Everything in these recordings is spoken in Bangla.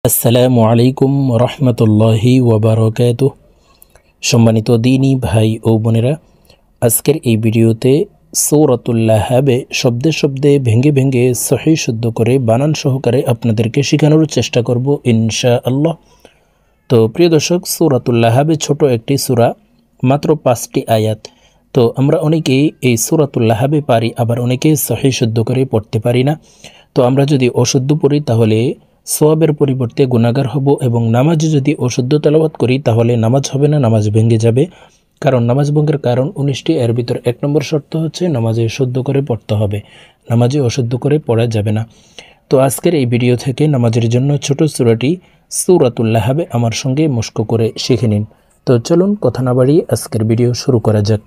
আসসালামু আলাইকুম রহমতুল্লাহি ওয়াবারাকাতুহু। সম্মানিত দিনী ভাই ও বোনেরা, আজকের এই ভিডিওতে সূরাতুল লাহাবে শব্দে শব্দে ভেঙে ভেঙে সহি শুদ্ধ করে বানান সহকারে আপনাদেরকে শেখানোর চেষ্টা করব ইনশাআল্লাহ। তো প্রিয় দর্শক, সূরাতুল লাহাবে ছোট একটি সূরা, মাত্র 5টি আয়াত। তো আমরা অনেকেই এই সূরাতুল লাহাবে পারি, আবার অনেকেই সহি শুদ্ধ করে পড়তে পারি না। তো আমরা যদি অশুদ্ধ পড়ি তাহলে সোয়াবের পরিবর্তে গুনাহগার হব, এবং নামাজে যদি অশুদ্ধ তেলাওয়াত করি তাহলে নামাজ হবে না, নামাজ ভেঙে যাবে। কারণ নামাজ ভঙ্গের কারণ 19টি, এর ভিতর 1 নম্বর শর্ত হচ্ছে নামাজে শুদ্ধ করে পড়তে হবে, নামাজে অশুদ্ধ করে পড়া যাবে না। তো আজকের এই ভিডিও থেকে নামাজের জন্য ছোট সূরাটি সূরাতুল লাহাবে আমার সঙ্গে মস্ক করে শিখে নিন। তো চলুন কথা না বাড়িয়ে আজকের ভিডিও শুরু করা যাক।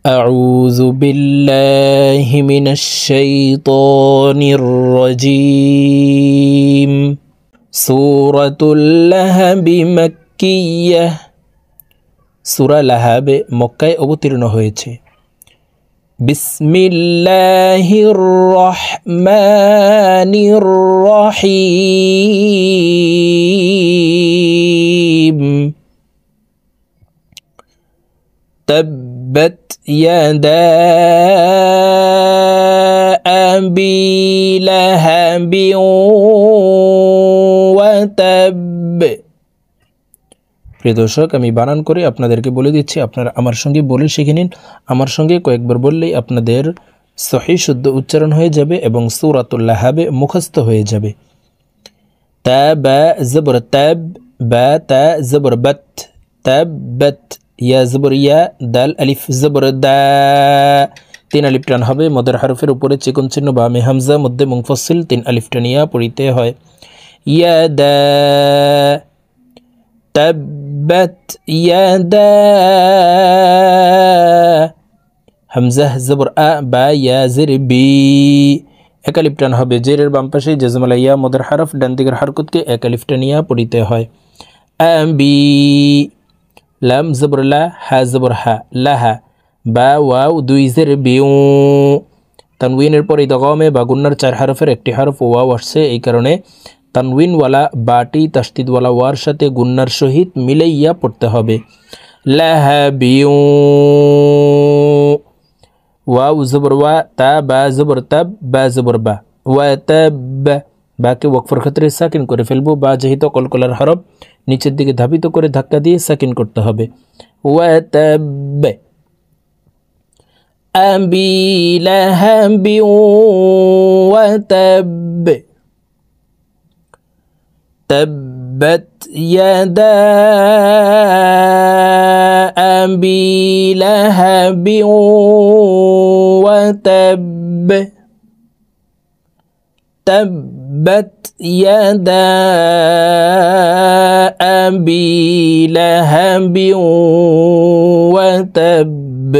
أعوذ بالله من الشيطان الرجيم سورة اللهب مكية সূরা লাহাব মক্কায় অবতীর্ণ হয়েছে। বিসমিল্লাহির রহমানির রহিম تبت يدا أبي لهب وتب। প্রিয় দর্শক, আমি বানান করে আপনাদেরকে বলে দিচ্ছি, আপনারা আমার সঙ্গে বলে শিখে নিন। আমার সঙ্গে কয়েকবার বললেই আপনাদের সহি শুদ্ধ উচ্চারণ হয়ে যাবে এবং সূরাতুল লাহাবে মুখস্থ হয়ে যাবে। তা বা জবর তাব, বা তা জবর বাত, তাব্বাত, ইয়া জবর ইয়া, দাল আলিফ জবর দা, 3 আলিফ টান হবে। মদের হরফের উপরে চিকন চিহ্ন বামে হামজা, মধ্যে মুনফসিল 3 আলিফ টানিয়া পড়িতে হয়। ইয়া দা তাব্বাত ইয়াদা, হামজা জবর আ, বা ইয়া জের বি, 1 আলিফ টান হবে। জেরের বাম পাশে জজমালা ইয়া, মদের হরফ ডান দিকের হরকতকে 1 আলিফ টানিয়া পড়িতে হয়। আবি, লাম জবর লা, হা জবর হা, লাহা, বা ওয়াও 2 জের বিউ। তানউইনের পর ইদগামে বা গুন্নার 4 হরফের একটি হরফ ওয়াও আসছে, এই কারণে তানউইনওয়ালা বাটি তাসদিদওয়ালা ওয়ার সাথে গুন্নার সহিত মিলাইয়া পড়তে হবে। লাহাবিউ, ওয়াও জবর ওয়া, তা বা জবর তাব, বা জবর বা, ওয়া তাব, বাকে ওয়াকফের ক্ষেত্রে সাকিন করে ফেলবো। বা যেহেতু কলকলার হরফ, নিচের দিকে ধাবিত করে ধাক্কা দিয়ে সাকিন করতে হবে। ওয়া তাব আবি লাহাবি ওয়া তাব, تبت يدا أبي لهب وتب، تبت يدا أبي لهب وتب।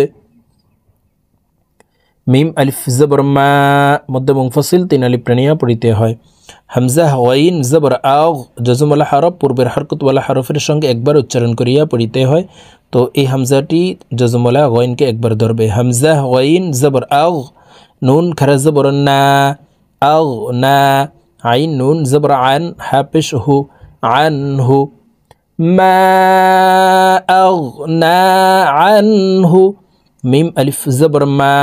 মিম আলিফ জবর মা, মধ্যে মুনফসিল 3 আলিফ টানিয়া পড়িতে হয়। হামজা ওয়াইন জবর আগ, জজমওয়ালা হরফ পূর্বের হরকতওয়ালা হরফের সঙ্গে একবার উচ্চারণ করিয়া পড়িতে হয়। তো এই হামজাটি জজমওয়ালা ওয়াইনকে একবার ধরবে। হামজা ওয়াইন জবর আগ, নুন খারা জবর না, আগ না, আইন নুন জবর আন, হা পেশ হু, আনহু, মা আগনা আনহু। মিম আলিফ জবর মা,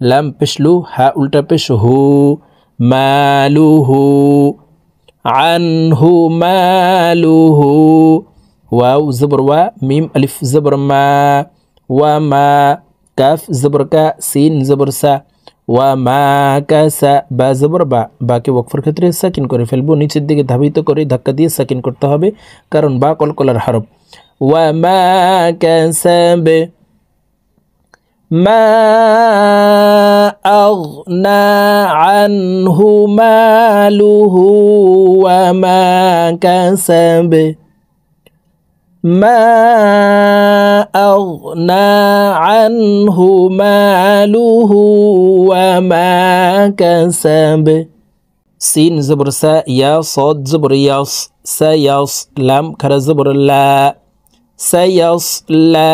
লাম পেশলু, হা উল্টা পেশ হু, মালুহু, আনহু মালুহু। ওয়াও জবর ওয়া, মিম আলিফ জবর মা, ওয়া মা, কাফ জবর কা, সিন জবর সা, ওয়া মা কাসা, বা জবর বা, বাকে ওয়াকফের ক্ষেত্রে সাকিন করে ফেলবো। নিচের দিকে ধাবিত করে ধাক্কা দিয়ে সাকিন করতে হবে, কারণ বা কলকলার হরফ। ওয়া মা কাসাব, মা আগনা আনহু মালুহু ওয়া মা কাসাব, মা আগনা আনহু মালুহু ওয়া মা কাসাব। সিন জবর সা, ইয়া সদ জবর ইয়াস, সায়াস, লাম খারা জবর লা, সায়াসলা,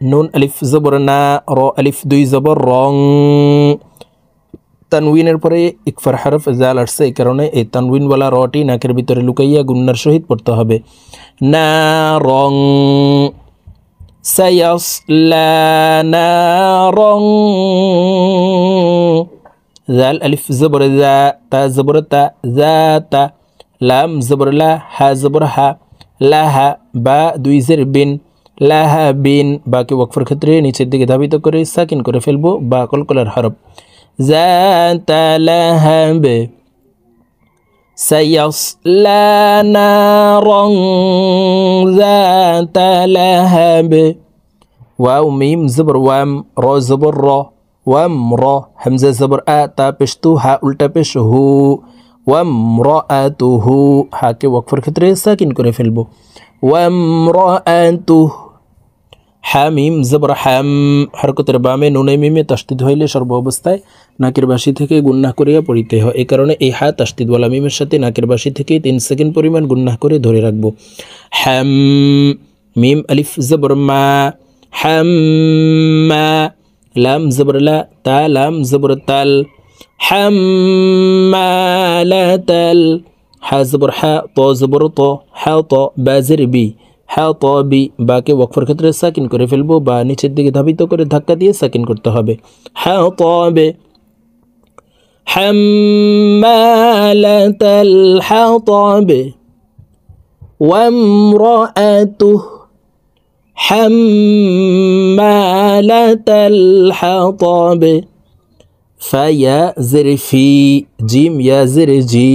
নুন আলিফ জবর না, র আলিফ 2 জবর রং, তানউইনের পরে ইকফার হরফ জাল আসছে, এই কারণে এই তানউইনওয়ালা রটি নাকের ভিতরে লুকাইয়া গুন্নার সহিত পড়তে হবে। নারং, সায়াসলা নারং। জাল আলিফ জবর জা, তা জবর তা, জাতা। লাম জবর লা, হা জবর হা, লাহা। বা দুই জের বিন, লাহা বিন। বাকি ওয়াকফের ক্ষেত্রে নিচের দিকে ধাবিত করে সাকিন করে ফেলবো বা কলকলার হরফ। জাতা লাহাব, সায়াসলা নারং জাতা লাহাব। ওয়াও মিম জবর ওয়াম, র জবর র, ওয়াম র। হামজা জবর আ, তা পেশ তু, হা উল্টা পেশ হু, ওয়াম র আ তু হু। হাকে ওয়াকফের ক্ষেত্রে সাকিন করে ফেলবো। ওয়াম র আ তু। হামিম জবর হাম, হরকতের বামে নুনে মিমে তাসদিদ হইলে সর্ব অবস্থায় নাকের বাসি থেকে গুন্নাহ করিয়া পড়িতে হয়। এই কারণে এই হা তাসদিদওয়ালা মিমের সাথে নাকের বাসি থেকে 3 সেকেন্ড পরিমাণ গুন্নাহ করে ধরে রাখবো। হাম। মিম আলিফ জবর মা, হাম্মা। লাম জবর লা, তা লাম জবর তাল, হাম্মালাতাল। হা জবর হা, ত জবর ত, হা ত। বা জের বি, হা ত বি। বাকে ওয়াকফের ক্ষেত্রে সাকিন করে ফেলবো বা নিচের দিকে ধাবিত করে ধাক্কা দিয়ে সাকিন করতে হবে। হা ত বে। হাম্মালাতাল হাতাব, ওয়ামরাআতুহু হাম্মালাতাল হাতাব। ফায়া জের ফি, জিম ইয়া জের জি,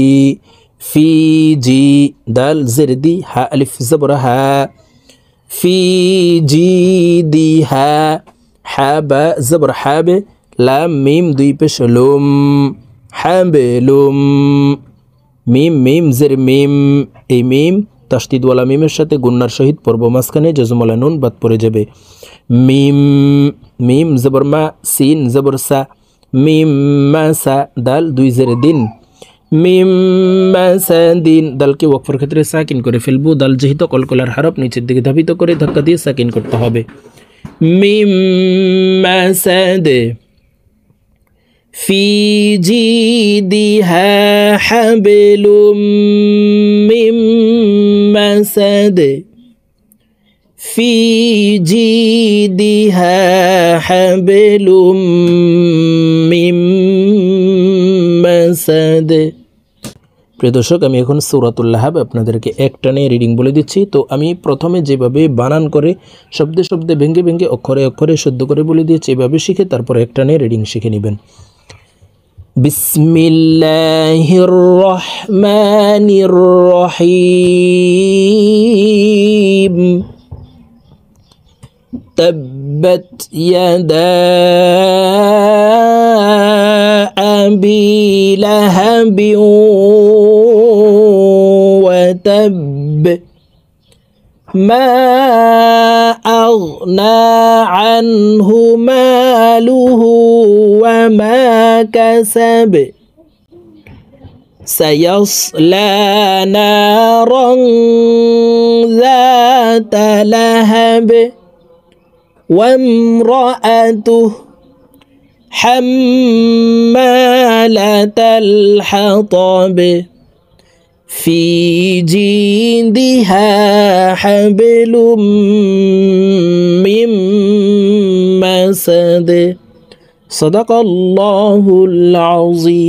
ফি জি। দাল জের দি, হা আলিফ জবর হা, ফি জি দি হা। হা বা জবর হাবে, লাম মিম দুই পেশ লুম, হাবেলুম। মিম মিম জের মিম, এই মিম তাসদিদওয়ালা মিমের সাথে গুন্নার সহিত পড়ব, মাঝখানে জজমওয়ালা নুন বাদ পড়ে যাবে। মিম। মিম জবর মা, সিন জবর সা, মিম মাসা। দাল দুই জের দিন, মিম মাসা দিন। দালকে ওয়াকফের ক্ষেত্রে সাকিন করে ফেলবো। দাল যেহেতু কলকলার হরফ, নিচের দিকে ধাবিত করে ধাক্কা দিয়ে সাকিন করতে হবে। মিম মাসাদ, ফি জিদিহা হাবলুম মিম মাসাদ, ফি জিদিহা হাবলুম মিম মাসাদ। প্রিয় দর্শক, আমি এখন সূরাতুল লাহাব আপনাদেরকে একটানে রিডিং বলে দিচ্ছি। তো আমি প্রথমে যেভাবে বানান করে শব্দে শব্দে ভেঙে ভেঙে অক্ষরে অক্ষরে শুদ্ধ করে বলে দিয়েছি, এভাবে শিখে তারপর একটানে রিডিং শিখে নেবেন। বিসমিল্লাহির রহমানির রহিম। তাব্বাত ইয়াদা আবি লাহাবিন ওয়া তাব, মা আগনা আনহু মালুহু ওয়া মা কাসাব, সায়াসলা নারান যাতা লাহাব, وامرأته حمالة الحطب، في جيدها حبل من مسد، صدق الله العظيم।